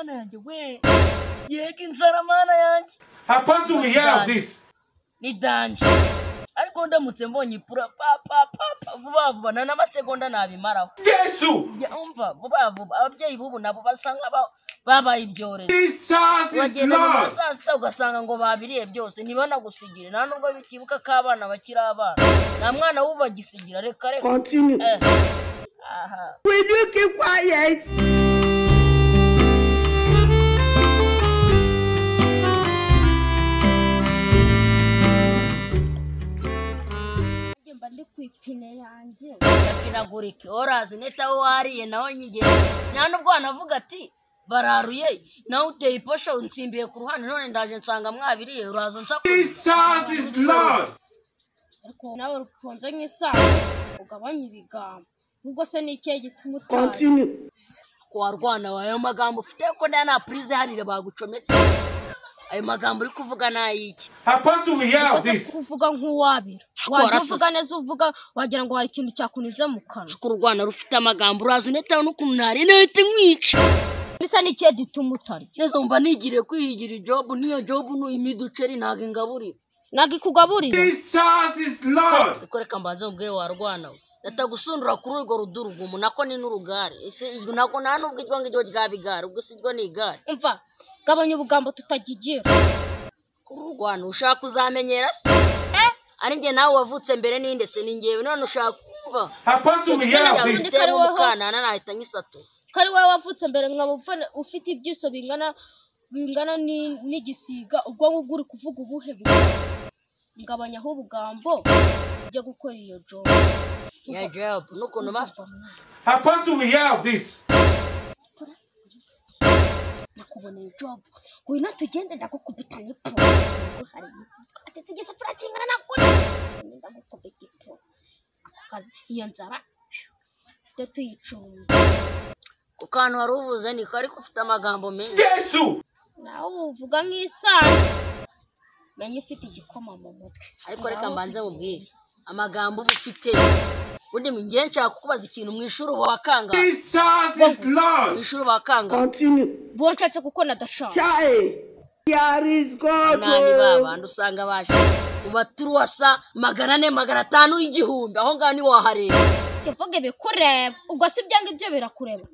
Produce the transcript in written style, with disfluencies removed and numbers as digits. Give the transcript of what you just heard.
mana yanjye we yega inzara mana yanjye How fast do we hear of this? Ni danje ariko ndamutse mbonye ipura pa vuba na n'amasegonda nabimaraho Jesu umva vuba ababyeyi bubu nabo basanga babaye ibyorere Jesus is Lord. Sasa ugasanga ngo babiriye byose nibona gusigira nta nubwo bikibuka ko abana bakira abana nta mwana wubagisigira reka Continue. Aha. Will you keep quiet? Ndi kwipine yanjye Pinagurike orazi neta wariye naho nyige nta nubwo anavuga ati bararuye nawe uteye iposho unsimbiye ku ruhande none ndaje nsanga mwabiriye uraza nsa Jesus is Lord. ariko nawe rutonze nk'isaha ugabanya ibigambo ubwo se ni ikihe gituma utari Continue. kwarwana wayo magambo ufite ko nta prise hanire bagucometse ayo magambo uri kuvuga nayiki How fast do we hear of this? kuvuga nk'uwabira wavuga neza uvuga wagira ngo hari ikintu cyakunize mu kanwa kurwana rufite amagambo uraza neta n'ukuntu ntari nete mwica bisa ni ikihe gituma utari neza umva nigire kwihigira job niyo job no imiduceri ntago ngaburira nagikugaburira Jesus is Lord. ukoreka mbanze ubwe warwana natagusundura kuri urwo rudurugumu nako ni n'urugare ese ibyo nako nta nubwo itwa ngijyo ryabigara ubwo sijyo ni igare umva gabanya ubugambo tutagigira kurwana ushaka uzamenyera se ari nge nawe wavutse mbere ninde se ni ngewe none ushaka kumva How fast do we hear of this? umukana nahita nyisato kari wowe wavutse mbere nkaba ufite ibyiso bingana n'igisiga ubwo ngubwo uri kuvuga ubuhe ngabanyaho ubugambo ujye gukora iyo job ya job n'ukuntu ba How fast do we hear of this? nakuboneye job uyu natugende ndagukubita n'ipo hari ategetse fura kingana kuri ndagukubita ipo akazi iyo nzara tuyicunga ku kantu wari uvuze ni kari ufite amagambo menshi Jesu nawe uvuga nk'isano menye ufite igikoma mu mutwe ariko reka mbanze mubwire amagambo ufite undi ngiye nshaka kukubaza ikintu mu ishuri wakanga Jesus is Lord. ishuri wakanga Continue. bo nshatse kuko nadashaka Child. Here is God. nani babandi usanga baje ubaturuwasa 400 500 y'igihumbi aho ngaho ni wahareba kivuge bikureba ubwo si byanga ibyo birakureba